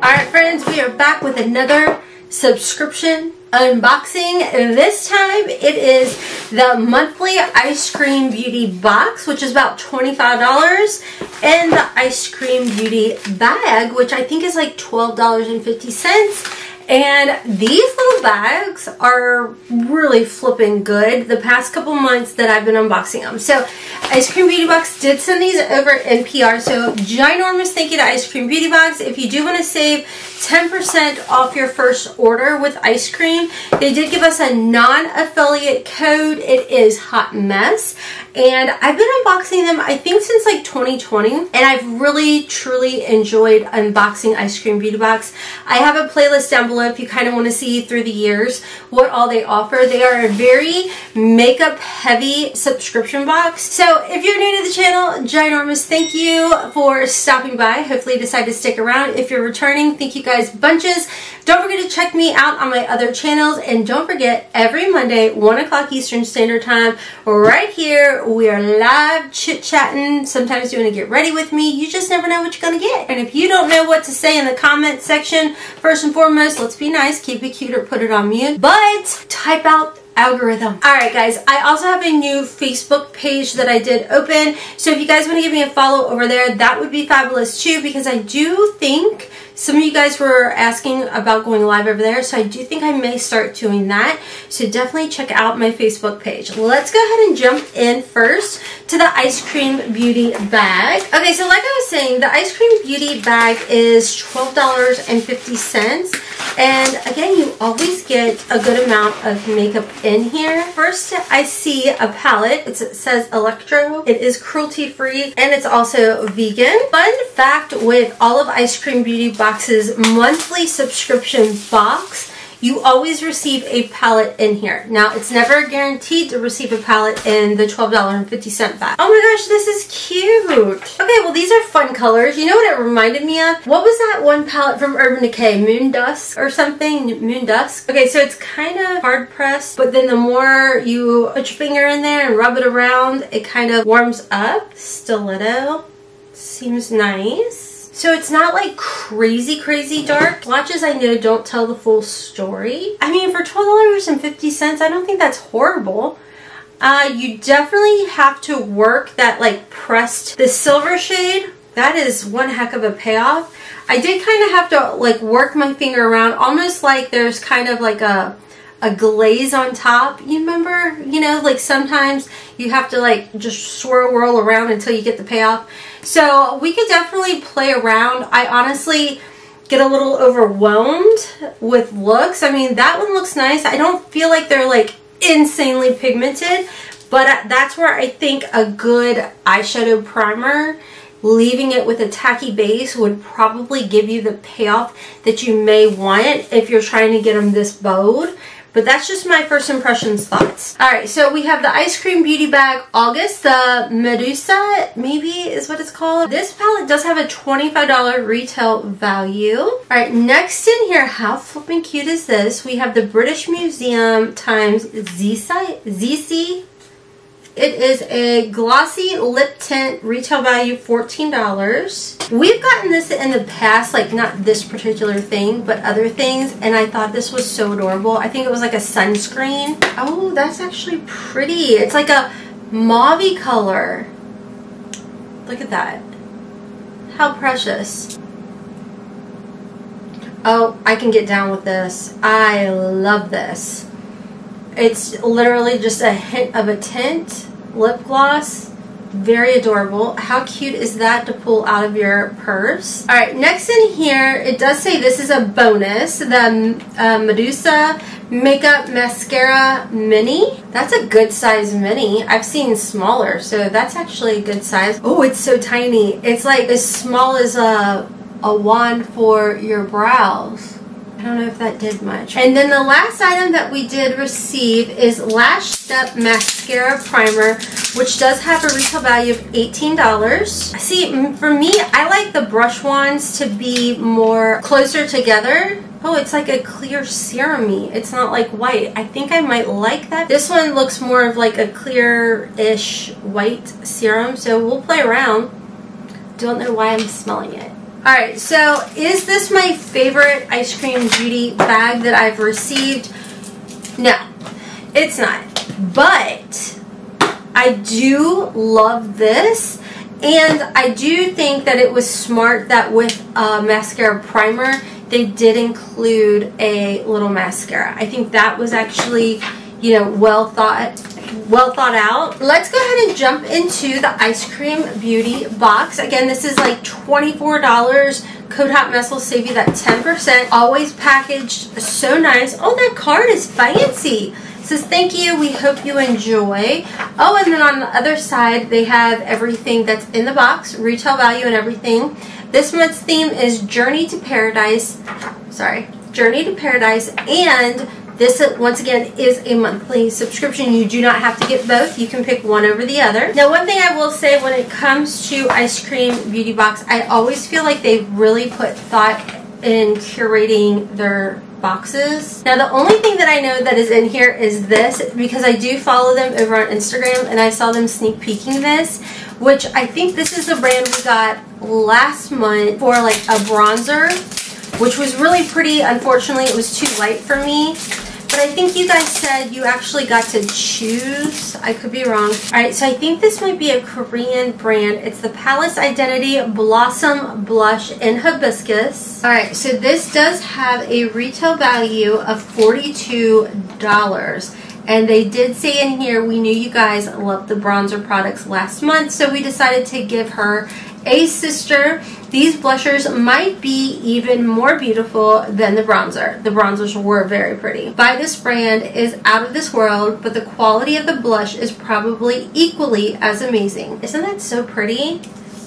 Alright friends, we are back with another subscription unboxing. This time it is the monthly Ice Cream Beauty box, which is about $25, and the Ice Cream Beauty bag, which I think is like $12.50. And these little bags are really flipping good the past couple months that I've been unboxing them. So Ice Cream Beauty Box did send these over in PR. So ginormous thank you to Ice Cream Beauty Box. If you do want to save 10% off your first order with ice cream, they did give us a non-affiliate code. It is Hotmess. And I've been unboxing them, I think, since like 2020. And I've really, truly enjoyed unboxing Ice Cream Beauty Box. I have a playlist down below if you kind of want to see through the years what all they offer. They are a very makeup heavy subscription box. So if you're new to the channel, ginormous thank you for stopping by. Hopefully you decide to stick around. If you're returning, thank you guys bunches. Don't forget to check me out on my other channels. And don't forget, every Monday, 1 o'clock Eastern Standard Time, right here, we are live chit-chatting, sometimes doing a get ready with me. You just never know what you're going to get. And if you don't know what to say in the comment section, first and foremost, let's be nice, keep it cute, or put it on mute. But type out algorithm. Alright guys, I also have a new Facebook page that I did open. So if you guys want to give me a follow over there, that would be fabulous too, because I do think some of you guys were asking about going live over there, so I do think I may start doing that. So definitely check out my Facebook page. Let's go ahead and jump in first to the Ice Cream Beauty bag. Okay, so like I was saying, the Ice Cream Beauty bag is $12.50. And again, you always get a good amount of makeup in here. First, I see a palette. It says Electro. It is cruelty-free and it's also vegan. Fun fact with all of Ice Cream Beauty Box's monthly subscription box, you always receive a palette in here. Now, it's never guaranteed to receive a palette in the $12.50 bag. Oh my gosh, this is cute. Okay, well, these are fun colors. You know what it reminded me of? What was that one palette from Urban Decay? Moon Dusk or something? Moon Dusk? Okay, so it's kind of hard pressed, but then the more you put your finger in there and rub it around, it kind of warms up. Stiletto. Seems nice. So it's not like crazy dark. Swatches, I know, don't tell the full story. I mean, for $12.50, I don't think that's horrible. You definitely have to work that like pressed, the silver shade. That is one heck of a payoff. I did kind of have to like work my finger around, almost like there's kind of like a glaze on top. You remember, you know, like sometimes you have to like just swirl around until you get the payoff. So we could definitely play around. I honestly get a little overwhelmed with looks. I mean, that one looks nice. I don't feel like they're like insanely pigmented, but that's where I think a good eyeshadow primer, leaving it with a tacky base, would probably give you the payoff that you may want if you're trying to get them this bold. But that's just my first impressions thoughts. Alright, so we have the Ice Cream Beauty bag August, the Medusa, maybe is what it's called. This palette does have a $25 retail value. Alright, next in here, how flipping cute is this? We have the British Museum times ZC. It is a glossy lip tint, retail value $14. We've gotten this in the past, like not this particular thing, but other things, and I thought this was so adorable. I think it was like a sunscreen. Oh, that's actually pretty. It's like a mauve-y color. Look at that. How precious. Oh, I can get down with this. I love this. It's literally just a hint of a tint, lip gloss. Very adorable. How cute is that to pull out of your purse? Alright, next in here, it does say this is a bonus. The Medusa Makeup Mascara Mini. That's a good size mini. I've seen smaller, so that's actually a good size. Oh, it's so tiny. It's like as small as a wand for your brows. I don't know if that did much. And then the last item that we did receive is Lash Step Mascara Primer, which does have a retail value of $18. See, for me, I like the brush wands to be more closer together. Oh, it's like a clear serum-y. It's not like white. I think I might like that. This one looks more of like a clear-ish white serum, so we'll play around. Don't know why I'm smelling it. Alright, so is this my favorite Ice Cream Beauty bag that I've received? No, it's not. But I do love this, and I do think that it was smart that with a mascara primer, they did include a little mascara. I think that was actually, you know, well thought out. Let's go ahead and jump into the Ice Cream Beauty box. Again, this is like $24. Code Hotmess will save you that 10%. Always packaged so nice. Oh, that card is fancy. It says thank you, we hope you enjoy. Oh, and then on the other side they have everything that's in the box, retail value and everything. This month's theme is Journey to Paradise. Journey to Paradise, and this, once again, is a monthly subscription. You do not have to get both. You can pick one over the other. Now, one thing I will say when it comes to Ice Cream Beauty Box, I always feel like they really put thought in curating their boxes. Now, the only thing that I know that is in here is this, because I do follow them over on Instagram, and I saw them sneak peeking this, which I think this is the brand we got last month for like a bronzer, which was really pretty. Unfortunately, it was too light for me. But I think you guys said you actually got to choose. I could be wrong. Alright, so I think this might be a Korean brand. It's the Palace Identity Blossom Blush in Hibiscus. Alright, so this does have a retail value of $42. And they did say in here, we knew you guys loved the bronzer products last month, so we decided to give her a sister. These blushers might be even more beautiful than the bronzer. The bronzers were very pretty. By this brand is out of this world, but the quality of the blush is probably equally as amazing. Isn't that so pretty?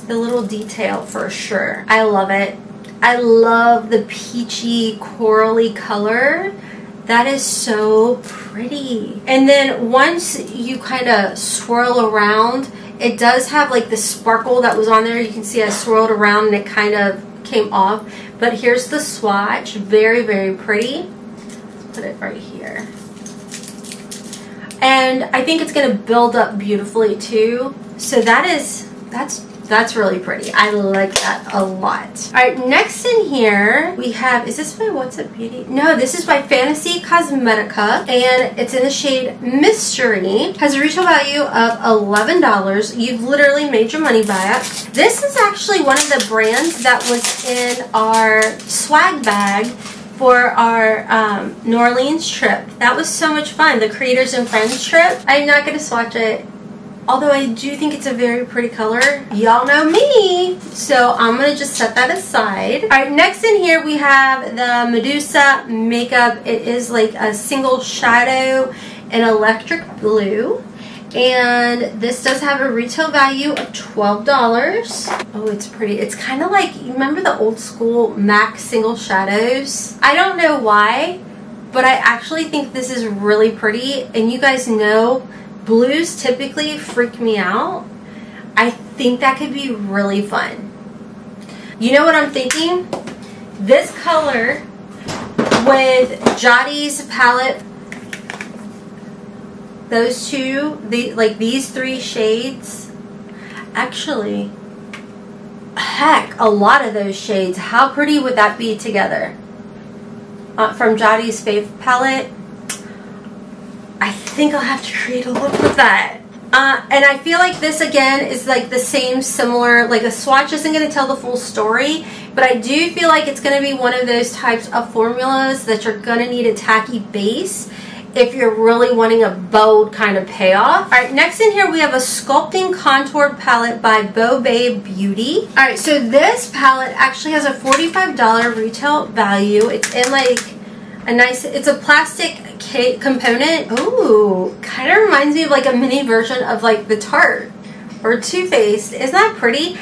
The little detail for sure. I love it. I love the peachy corally color. That is so pretty. And then once you kind of swirl around, it does have like the sparkle that was on there. You can see I swirled around and it kind of came off. But here's the swatch. Very, very pretty. Let's put it right here. And I think it's going to build up beautifully too. So that's really pretty. I like that a lot. Alright, next in here we have, is this by What's Up Beauty? No, this is by Fantasy Cosmetica, and it's in the shade Mystery. Has a retail value of $11. You've literally made your money back. This is actually one of the brands that was in our swag bag for our New Orleans trip. That was so much fun. The Creators and Friends trip. I'm not going to swatch it, although I do think it's a very pretty color. Y'all know me. So I'm going to just set that aside. Alright, next in here we have the Medusa makeup. It is like a single shadow in electric blue. And this does have a retail value of $12. Oh, it's pretty. It's kind of like, you remember the old school MAC single shadows? I don't know why, but I actually think this is really pretty. And you guys know blues typically freak me out. I think that could be really fun. You know what I'm thinking? This color with Jotti's palette, those two, like these three shades, actually, heck, a lot of those shades. How pretty would that be together? From Jotti's Fave palette. I think I'll have to create a look with that. And I feel like this again is like the same similar, like a swatch isn't going to tell the full story, but I do feel like it's going to be one of those types of formulas that you're going to need a tacky base if you're really wanting a bold kind of payoff. Alright, next in here we have a Sculpting Contour palette by Bo Babe Beauty. Alright, so this palette actually has a $45 retail value. It's in like a nice, it's a plastic component. Ooh, kind of reminds me of like a mini version of like the Tarte or Too Faced. Isn't that pretty?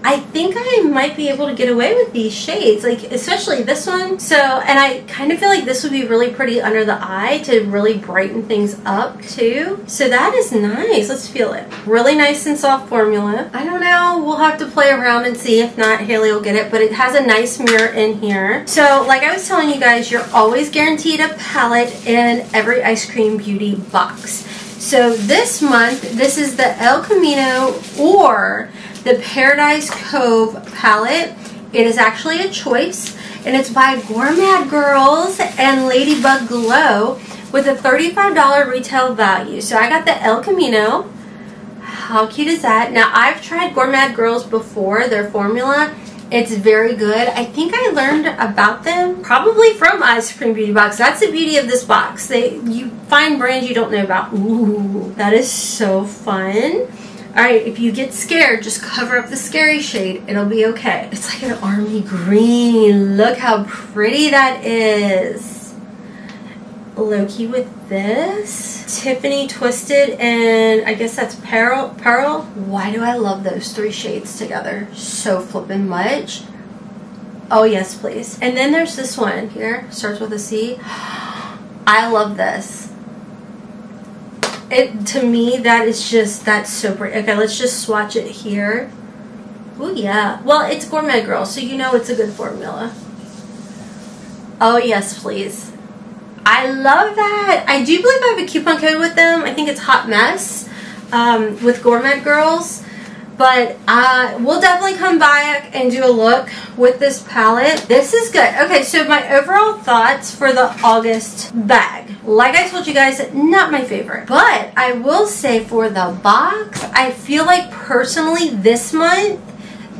I think I might be able to get away with these shades, like especially this one. So, and I kind of feel like this would be really pretty under the eye to really brighten things up too. So that is nice. Let's feel it. Really nice and soft formula. I don't know. We'll have to play around and see. If not, Haley will get it. But it has a nice mirror in here. So like I was telling you guys, you're always guaranteed a palette in every Ice Cream Beauty box. So this month, this is the El Camino or the Paradise Cove palette. It is actually a choice, and it's by Gourmet Girls and Ladybug Glow with a $35 retail value. So I got the El Camino. How cute is that? Now, I've tried Gourmet Girls before, their formula. It's very good. I think I learned about them probably from Eyescream Beauty Box. That's the beauty of this box. You find brands you don't know about. Ooh, that is so fun. Alright, if you get scared, just cover up the scary shade. It'll be okay. It's like an army green. Look how pretty that is. Low-key with this. Tiffany Twisted, and I guess that's Pearl. Why do I love those three shades together so flippin' much? Oh, yes, please. And then there's this one here. Starts with a C. I love this. To me, that's so pretty. Okay, let's just swatch it here. Oh yeah. Well, it's Gourmet Girl, so you know it's a good formula. Oh yes, please. I love that. I do believe I have a coupon code with them. I think it's Hotmess with Gourmet Girls. But we'll definitely come back and do a look with this palette. This is good. Okay, so my overall thoughts for the August bag. Like I told you guys, not my favorite. But I will say for the box, I feel like personally this month,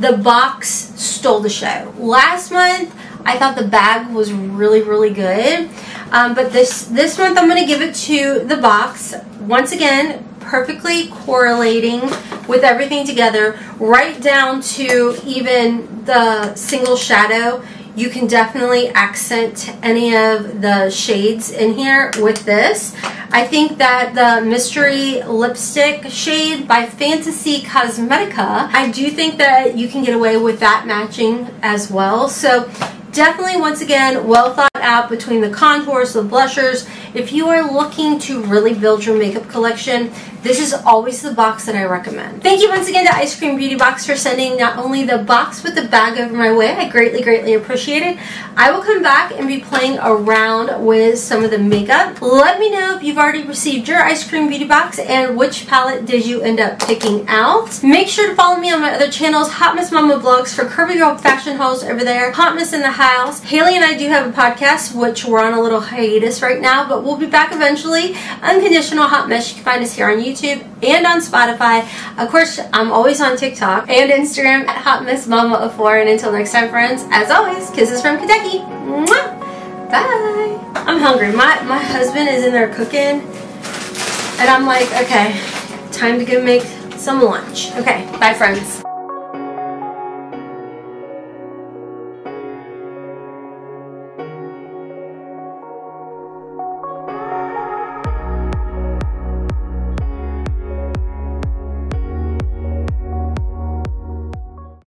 the box stole the show. Last month, I thought the bag was really, really good. But this month, I'm going to give it to the box. Once again, perfectly correlating with everything together, right down to even the single shadow. You can definitely accent any of the shades in here with this. I think that the Mystery Lipstick shade by Fantasy Cosmetica, I do think that you can get away with that matching as well. So definitely, once again, well thought out between the contours, the blushers. If you are looking to really build your makeup collection, this is always the box that I recommend. Thank you once again to Eyescream Beauty Box for sending not only the box but the bag over my way. I greatly, greatly appreciate it. I will come back and be playing around with some of the makeup. Let me know if you've already received your Eyescream Beauty Box and which palette did you end up picking out. Make sure to follow me on my other channels, Hotmess Momma Vlogs for Curvy Girl fashion hauls over there, Hotmess in the house. Haley and I do have a podcast, which we're on a little hiatus right now, but we'll be back eventually. Unconditional Hot Mess. You can find us here on YouTube and on Spotify. Of course, I'm always on TikTok and Instagram at Hotmess Momma. And until next time, friends, as always, kisses from Kentucky. Mwah! Bye. I'm hungry. My husband is in there cooking, and I'm like, okay, time to go make some lunch. Okay, bye, friends.